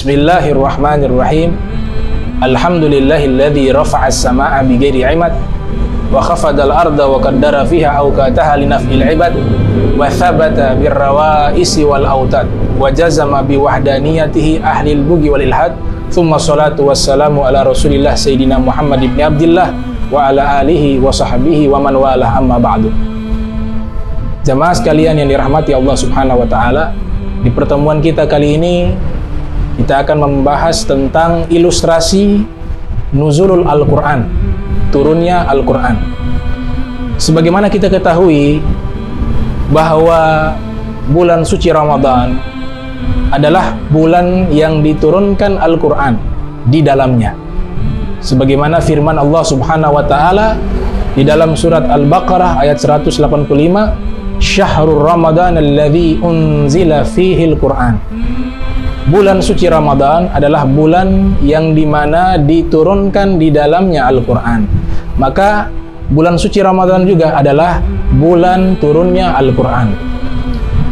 Bismillahirrahmanirrahim. Alhamdulillahilladzi rafa'as samaa'a bighairi 'imad wa khafadal arda wa qaddara fiha awqataha linaf'il 'ibad wa thabata birrawa'isi wal autad wa jazama biwahdaniyatihi ahlil bughi wal ilhad. Thumma salatu wassalamu ala Rasulillah Sayyidina Muhammad ibn Abdillah wa ala alihi wa sahbihi wa man walah, amma ba'du. Jamaah sekalian yang dirahmati Allah Subhanahu wa taala, di pertemuan kita kali ini kita akan membahas tentang ilustrasi nuzulul Al-Quran, turunnya Al-Quran. Sebagaimana kita ketahui bahwa bulan suci Ramadan adalah bulan yang diturunkan Al-Quran di dalamnya. Sebagaimana firman Allah Subhanahu wa taala di dalam surat Al-Baqarah ayat 185, Syahrul Ramadan alladzi unzila fihi Al-Quran. Bulan suci Ramadan adalah bulan yang dimana diturunkan di dalamnya Al-Quran. Maka bulan suci Ramadan juga adalah bulan turunnya Al-Quran.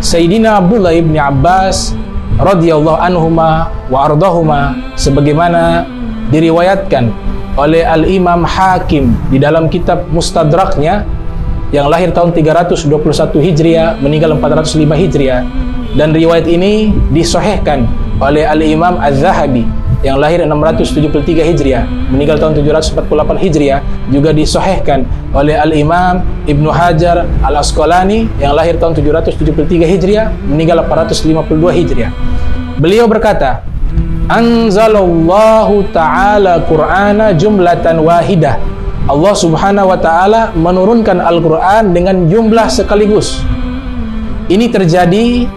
Sayyidina Abdullah ibn Abbas radhiyallahu anhuma wa ardahuma, sebagaimana diriwayatkan oleh Al-Imam Hakim di dalam kitab Mustadraknya, yang lahir tahun 321 Hijriah, meninggal 405 Hijriah, dan riwayat ini disahihkan oleh Al-Imam Az-Zahabi yang lahir 673 Hijriah, meninggal tahun 748 Hijriah, juga disahihkan oleh Al-Imam Ibnu Hajar Al-Asqalani yang lahir tahun 773 Hijriah, meninggal 452 Hijriah. Beliau berkata, Anzalallahu ta'ala Qur'ana jumlatan wahidah. Allah Subhanahu wa ta'ala menurunkan Al-Quran dengan jumlah sekaligus. Ini terjadi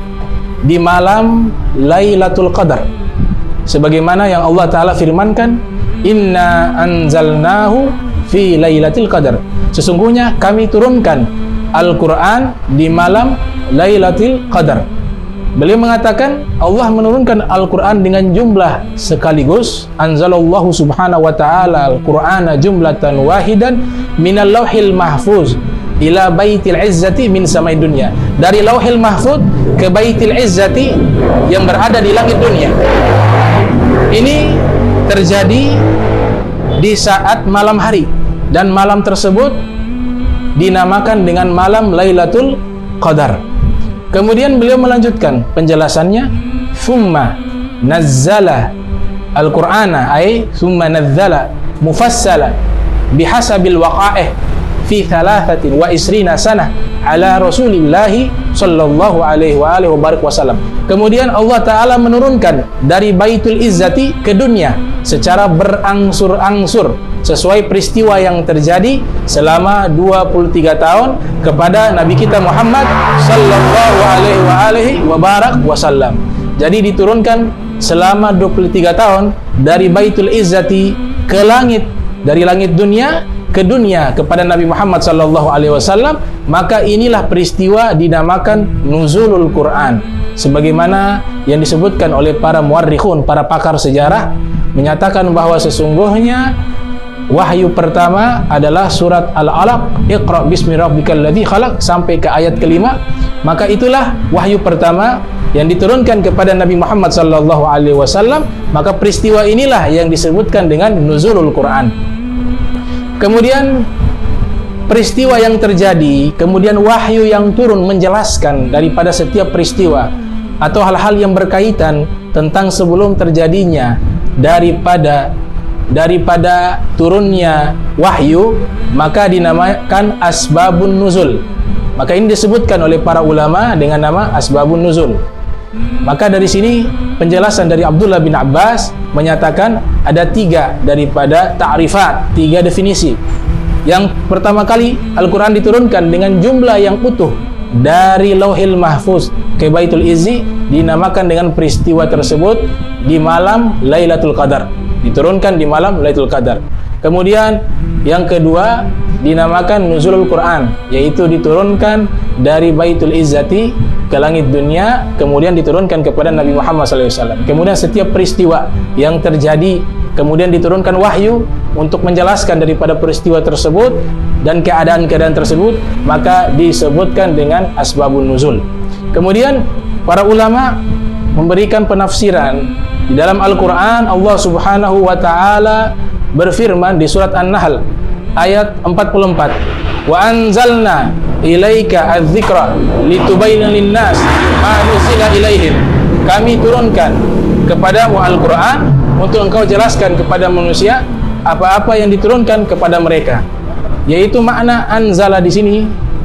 di malam Lailatul Qadar, sebagaimana yang Allah Ta'ala firmankan, Inna anzalnahu fi Lailatul Qadar. Sesungguhnya kami turunkan Al-Quran di malam Lailatul Qadar. Beliau mengatakan Allah menurunkan Al-Quran dengan jumlah sekaligus. Anzalallahu subhanahu wa ta'ala Al-Qur'ana jumlatan wahidan minal lauhil mahfuz ila baitil izzati min samai dunya. Dari lauhil mahfuz ke baitil izzati yang berada di langit dunia. Ini terjadi di saat malam hari, dan malam tersebut dinamakan dengan malam Lailatul Qadar. Kemudian beliau melanjutkan penjelasannya, Thumma nazzala Al-Qur'ana, ay thumma nazzala mufassala bihasabil waqa'ih fi 23 sanah ala Rasulillahi sallallahu alaihi wa alihi wa barik wasallam. Kemudian Allah Ta'ala menurunkan dari Baitul Izzati ke dunia secara berangsur-angsur sesuai peristiwa yang terjadi selama 23 tahun kepada Nabi kita Muhammad sallallahu alaihi wa barak wasallam. Jadi diturunkan selama 23 tahun dari Baitul Izzati ke langit, dari langit dunia ke dunia kepada Nabi Muhammad sallallahu alaihi wasallam. Maka inilah peristiwa dinamakan nuzulul Quran, sebagaimana yang disebutkan oleh para muarrikhun, para pakar sejarah, menyatakan bahwa sesungguhnya wahyu pertama adalah surat Al-Alaq, Iqra bismi rabbikal ladzi khalaq, sampai ke ayat kelima. Maka itulah wahyu pertama yang diturunkan kepada Nabi Muhammad sallallahu alaihi wasallam. Maka peristiwa inilah yang disebutkan dengan nuzulul Quran. Kemudian peristiwa yang terjadi, kemudian wahyu yang turun menjelaskan daripada setiap peristiwa atau hal-hal yang berkaitan tentang sebelum terjadinya daripada turunnya wahyu, maka dinamakan asbabun nuzul. Maka ini disebutkan oleh para ulama dengan nama asbabun nuzul. Maka dari sini penjelasan dari Abdullah bin Abbas menyatakan ada 3 daripada ta'rifat, 3 definisi. Yang pertama kali, Al-Quran diturunkan dengan jumlah yang utuh dari Lauhil Mahfuz ke Baitul Izzi, dinamakan dengan peristiwa tersebut di malam Lailatul Qadar. Diturunkan di malam Lailatul Qadar. Kemudian yang kedua dinamakan nuzulul Quran, yaitu diturunkan dari Baitul Izzati ke langit dunia, kemudian diturunkan kepada Nabi Muhammad SAW. Kemudian setiap peristiwa yang terjadi, kemudian diturunkan wahyu untuk menjelaskan daripada peristiwa tersebut dan keadaan-keadaan tersebut, maka disebutkan dengan asbabun nuzul. Kemudian para ulama memberikan penafsiran Di dalam Al-Quran Allah Subhanahu wa ta'ala berfirman di surat An-Nahl ayat 44, wa anzalna ilaika adz-dzikra litubayyana lin-nas ma nuzila ilaihim. Kami turunkan kepadamu Al-Quran untuk engkau jelaskan kepada manusia apa-apa yang diturunkan kepada mereka. Yaitu makna anzala di sini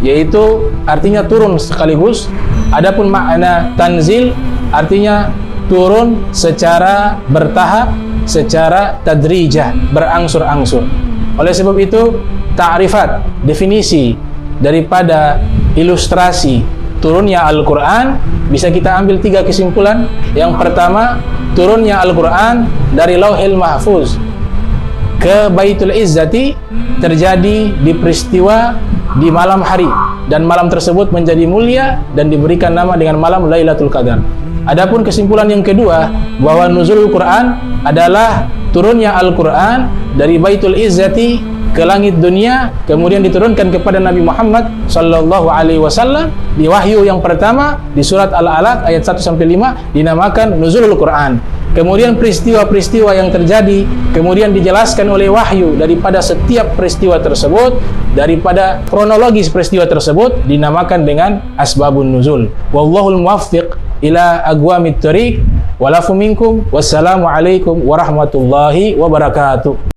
yaitu artinya turun sekaligus. Adapun makna tanzil artinya turun secara bertahap, secara tadrijah, berangsur-angsur. Oleh sebab itu, ta'rifat, definisi daripada ilustrasi turunnya Al-Quran bisa kita ambil 3 kesimpulan. Yang pertama, turunnya Al-Quran dari Lauhil Mahfuz ke Baitul Izzati terjadi di peristiwa di malam hari, dan malam tersebut menjadi mulia dan diberikan nama dengan malam Lailatul Qadar. Adapun kesimpulan yang kedua, bahwa nuzulul Quran adalah turunnya Al-Quran dari Baitul Izzati ke langit dunia, kemudian diturunkan kepada Nabi Muhammad sallallahu alaihi wasallam di wahyu yang pertama di surat Al-Alaq ayat 1-5 dinamakan nuzulul Quran. Kemudian peristiwa-peristiwa yang terjadi kemudian dijelaskan oleh wahyu daripada setiap peristiwa tersebut, daripada kronologis peristiwa tersebut dinamakan dengan asbabun nuzul. Wallahul muwaffiq ila aqwamit thoriq. Walafu minkum. Wassalamu alaikum warahmatullahi wabarakatuh.